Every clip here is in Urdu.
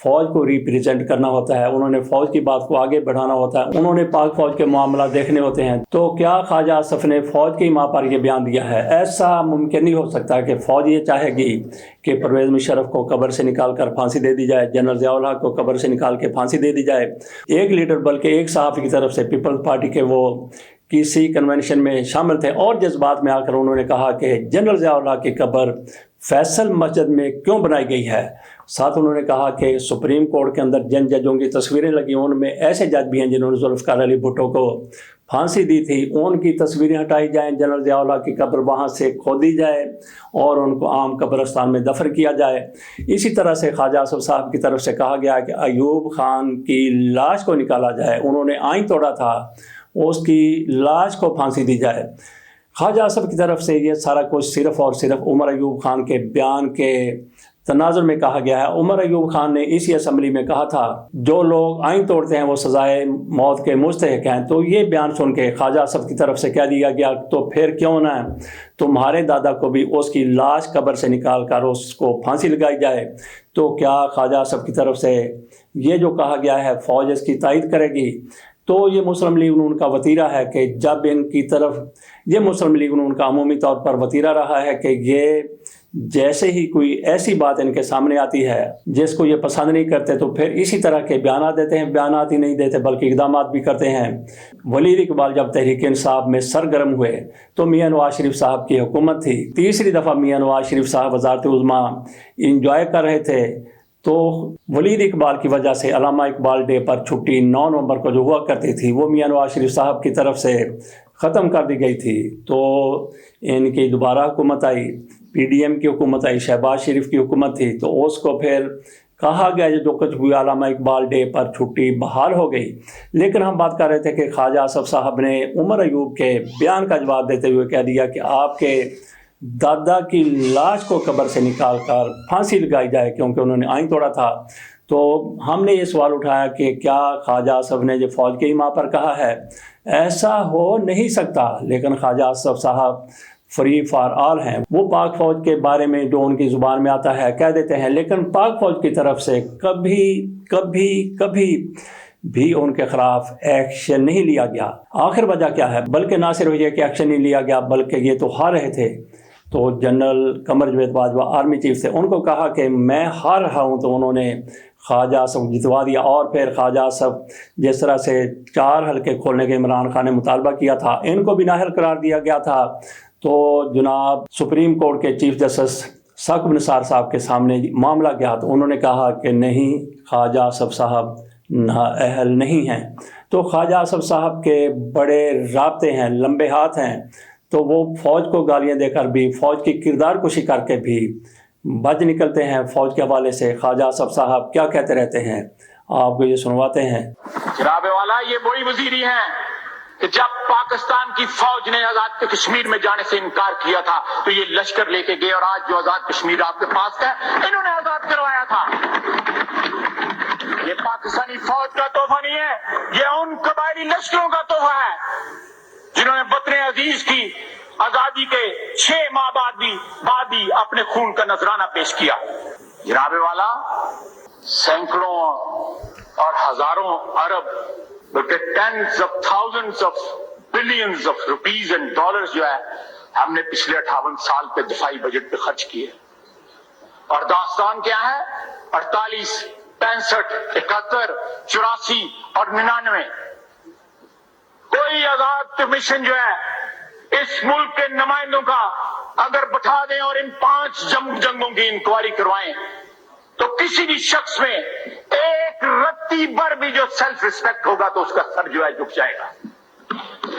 فوج کو ریپریزنٹ کرنا ہوتا ہے، انہوں نے فوج کی بات کو آگے بڑھانا ہوتا ہے، انہوں نے پاک فوج کے معاملات دیکھنے ہوتے ہیں، تو کیا خواجہ آصف نے فوج کی ماں پر یہ بیان دیا ہے؟ ایسا ممکن نہیں ہو سکتا کہ فوج یہ چاہے گی کہ پرویز مشرف کو قبر سے نکال کر پھانسی دے دی جائے، جنرل ضیاء الحق کو قبر سے نکال کے پھانسی دے دی جائے۔ ایک لیڈر بلکہ ایک صحافی کی طرف سے پیپلز پارٹی کے وہ کسی کنونشن میں شامل تھے اور جذبات میں آ کر انہوں نے کہا کہ جنرل ضیاء الحق کی قبر فیصل مسجد میں کیوں بنائی گئی ہے۔ ساتھ انہوں نے کہا کہ سپریم کورٹ کے اندر جن ججوں کی تصویریں لگی، ان میں ایسے جج بھی ہیں جنہوں نے ذوالفقار علی بھٹو کو پھانسی دی تھی، ان کی تصویریں ہٹائی جائیں، جنرل ضیاء الحق کی قبر وہاں سے کھودی جائے اور ان کو عام قبرستان میں دفن کیا جائے۔ اسی طرح سے خواجہ آصف صاحب کی طرف سے کہا گیا کہ ایوب خان کی لاش کو نکالا جائے، انہوں نے آئین توڑا تھا، اس کی لاش کو پھانسی دی جائے۔ خواجہ آصف کی طرف سے یہ سارا کچھ صرف اور صرف عمر ایوب خان کے بیان کے تناظر میں کہا گیا ہے۔ عمر ایوب خان نے اسی اسمبلی میں کہا تھا جو لوگ آئین توڑتے ہیں وہ سزائے موت کے مستحق ہیں، تو یہ بیان سن کے خواجہ آصف کی طرف سے کہہ دیا گیا تو پھر کیوں نہ تمہارے دادا کو بھی اس کی لاش قبر سے نکال کر اس کو پھانسی لگائی جائے۔ تو کیا خواجہ آصف کی طرف سے یہ جو کہا گیا ہے فوج اس کی تائید کرے گی؟ تو یہ مسلم لیگ نون کا وتیرہ ہے کہ جب ان کی طرف یہ مسلم لیگ نون کا عمومی طور پر وتیرہ رہا ہے کہ یہ جیسے ہی کوئی ایسی بات ان کے سامنے آتی ہے جس کو یہ پسند نہیں کرتے تو پھر اسی طرح کے بیانات دیتے ہیں، بیانات ہی نہیں دیتے بلکہ اقدامات بھی کرتے ہیں۔ ولید اقبال جب تحریک انصاف میں سرگرم ہوئے تو میاں نواز شریف صاحب کی حکومت تھی، تیسری دفعہ میاں نواز شریف صاحب وزارت عظمیٰ انجوائے کر رہے تھے، تو ولید اقبال کی وجہ سے علامہ اقبال ڈے پر چھٹی 9 نومبر کو جو ہوا کرتی تھی وہ میاں نواز شریف صاحب کی طرف سے ختم کر دی گئی تھی۔ تو ان کی دوبارہ حکومت آئی، پی ڈی ایم کی حکومت آئی، شہباز شریف کی حکومت تھی، تو اس کو پھر کہا گیا جو کچھ بھی علامہ اقبال ڈے پر چھٹی بحال ہو گئی۔ لیکن ہم بات کر رہے تھے کہ خواجہ آصف صاحب نے عمر ایوب کے بیان کا جواب دیتے ہوئے کہہ دیا کہ آپ کے دادا کی لاش کو قبر سے نکال کر پھانسی لگائی جائے کیونکہ انہوں نے آئین توڑا تھا۔ تو ہم نے یہ سوال اٹھایا کہ کیا خواجہ آصف نے جو فوج کی ماں پر کہا ہے ایسا ہو نہیں سکتا، لیکن خواجہ آصف صاحب فری فار آل ہیں، وہ پاک فوج کے بارے میں جو ان کی زبان میں آتا ہے کہہ دیتے ہیں، لیکن پاک فوج کی طرف سے کبھی کبھی کبھی بھی ان کے خلاف ایکشن نہیں لیا گیا۔ آخر وجہ کیا ہے؟ بلکہ نہ صرف یہ کہ ایکشن نہیں لیا گیا بلکہ یہ تو ہار رہے تھے، تو general Qamar Javed Bajwa army chief تھے، ان کو کہا کہ میں ہار رہا ہوں، تو انہوں نے خواجہ آصف جتوا دیا۔ اور پھر خواجہ آصف جس طرح سے 4 حلقے کھولنے کے عمران خان نے مطالبہ کیا تھا، ان کو بھی نااہل قرار دیا گیا تھا۔ تو جناب سپریم کورٹ کے چیف جسٹس ثاقب نثار صاحب کے سامنے معاملہ گیا تو انہوں نے کہا کہ نہیں، خواجہ آصف صاحب نااہل نہیں ہیں۔ تو خواجہ آصف صاحب کے بڑے رابطے ہیں، لمبے ہاتھ ہیں، تو وہ فوج کو گالیاں دے کر بھی، فوج کی کردار کشی کر کے بھی بچ نکلتے ہیں فوج کے حوالے سے۔ خواجہ آصف صاحب کیا کہتے رہتے ہیں آپ کو یہ سنواتے ہیں۔ جناب والا، یہ وہی وزیری ہیں کہ جب پاکستان کی فوج نے آزاد کشمیر میں جانے سے انکار کیا تھا تو یہ لشکر لے کے گئے، اور آج جو آزاد کشمیر آپ کے پاس ہے انہوں نے آزاد کروایا تھا۔ یہ پاکستانی فوج کا تحفہ نہیں ہے، یہ ان قبائلی لشکروں کا تحفہ ہے جنہوں نے وطن عزیز کی آزادی کے 6 ماہ بعد بھی اپنے خون کا نذرانہ پیش کیا۔ جناب والا، سینکڑوں اور ہزاروں ارب بلکہ tens of thousands of billions of rupees and dollars جو ہے ہم نے پچھلے 58 سال کے دفاعی بجٹ پہ خرچ کیے، اور داستان کیا ہے؟ 48، 65، 71، 84 اور 99 کوئی آزاد کمیشن جو ہے اس ملک کے نمائندوں کا اگر بٹھا دیں اور ان 5 جنگوں کی انکوائری کروائیں تو کسی بھی شخص میں ایک رتی بھر بھی جو سیلف ریسپیکٹ ہوگا تو اس کا سر جو ہے جھک جائے گا۔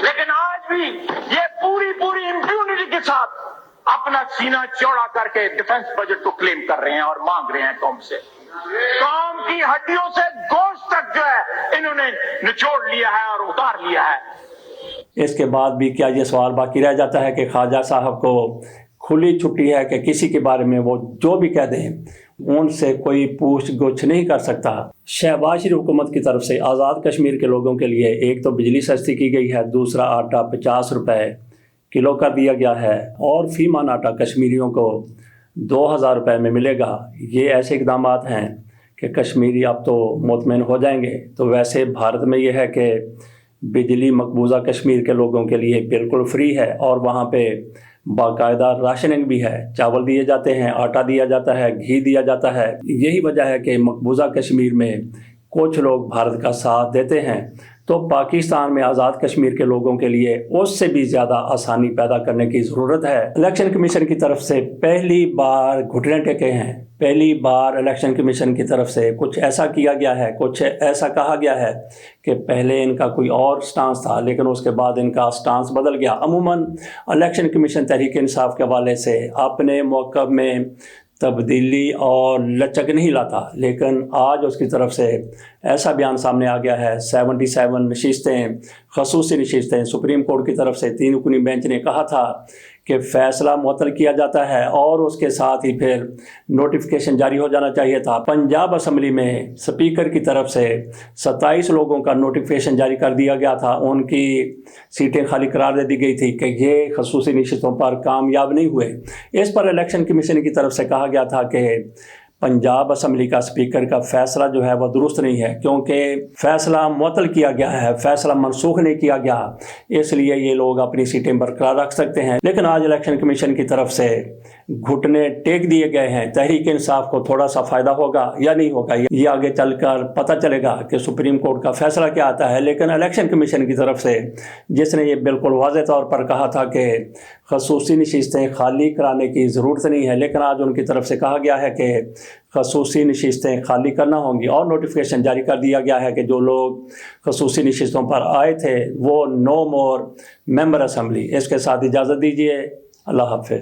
لیکن آج بھی یہ پوری امپیونٹی کے ساتھ اپنا سینہ چوڑا کر کے ڈیفنس بجٹ کو کلیم کر رہے ہیں اور مانگ رہے ہیں قوم سے۔ قوم کی ہڈیوں سے گوشت تک جو ہے انہوں نے نچوڑ لیا ہے اور اتار لیا ہے۔ اس کے بعد بھی کیا یہ سوال باقی رہ جاتا ہے کہ خواجہ صاحب کو کھلی چھٹی ہے کہ کسی کے بارے میں وہ جو بھی کہہ دیں ان سے کوئی پوچھ گچھ نہیں کر سکتا۔ شہباز شریف حکومت کی طرف سے آزاد کشمیر کے لوگوں کے لیے ایک تو بجلی سستی کی گئی ہے، دوسرا آٹا 50 روپے کلو کر دیا گیا ہے، اور فی ماہ آٹا کشمیریوں کو 2000 روپے میں ملے گا۔ یہ ایسے اقدامات ہیں کہ کشمیری اب تو مطمئن ہو جائیں گے، تو ویسے بھارت میں یہ ہے کہ بجلی مقبوضہ کشمیر کے لوگوں کے لیے بالکل فری ہے، اور وہاں پہ باقاعدہ راشننگ بھی ہے، چاول دیے جاتے ہیں، آٹا دیا جاتا ہے، گھی دیا جاتا ہے۔ یہی وجہ ہے کہ مقبوضہ کشمیر میں کچھ لوگ بھارت کا ساتھ دیتے ہیں، تو پاکستان میں آزاد کشمیر کے لوگوں کے لیے اس سے بھی زیادہ آسانی پیدا کرنے کی ضرورت ہے۔ الیکشن کمیشن کی طرف سے پہلی بار گھٹنے ٹیکے ہیں، پہلی بار الیکشن کمیشن کی طرف سے کچھ ایسا کیا گیا ہے، کچھ ایسا کہا گیا ہے کہ پہلے ان کا کوئی اور سٹانس تھا لیکن اس کے بعد ان کا سٹانس بدل گیا۔ عموماً الیکشن کمیشن تحریک انصاف کے حوالے سے اپنے موقف میں تبدیلی اور لچک نہیں لاتا، لیکن آج اس کی طرف سے ایسا بیان سامنے آ گیا ہے، 77 نشستیں، خصوصی نشستیں سپریم کورٹ کی طرف سے 3 رکنی بینچ نے کہا تھا کہ فیصلہ معطل کیا جاتا ہے اور اس کے ساتھ ہی پھر نوٹیفیکیشن جاری ہو جانا چاہیے تھا۔ پنجاب اسمبلی میں سپیکر کی طرف سے 27 لوگوں کا نوٹیفیکیشن جاری کر دیا گیا تھا، ان کی سیٹیں خالی قرار دے دی گئی تھی کہ یہ خصوصی نشستوں پر کامیاب نہیں ہوئے۔ اس پر الیکشن کمیشن کی طرف سے کہا گیا تھا کہ پنجاب اسمبلی کا اسپیکر کا فیصلہ جو ہے وہ درست نہیں ہے، کیونکہ فیصلہ معطل کیا گیا ہے، فیصلہ منسوخ نہیں کیا گیا، اس لیے یہ لوگ اپنی سیٹیں برقرار رکھ سکتے ہیں۔ لیکن آج الیکشن کمیشن کی طرف سے گھٹنے ٹیک دیے گئے ہیں۔ تحریک انصاف کو تھوڑا سا فائدہ ہوگا یا نہیں ہوگا، یہ آگے چل کر پتہ چلے گا کہ سپریم کورٹ کا فیصلہ کیا آتا ہے۔ لیکن الیکشن کمیشن کی طرف سے جس نے یہ بالکل واضح طور پر کہا تھا کہ خصوصی نشستیں خالی کرانے کی ضرورت نہیں ہے، لیکن آج ان کی طرف سے کہا گیا ہے کہ خصوصی نشستیں خالی کرنا ہوں گی، اور نوٹیفیکیشن جاری کر دیا گیا ہے کہ جو لوگ خصوصی نشستوں پر آئے تھے وہ نو مور ممبر اسمبلی۔ اس کے ساتھ اجازت دیجیے، اللہ حافظ۔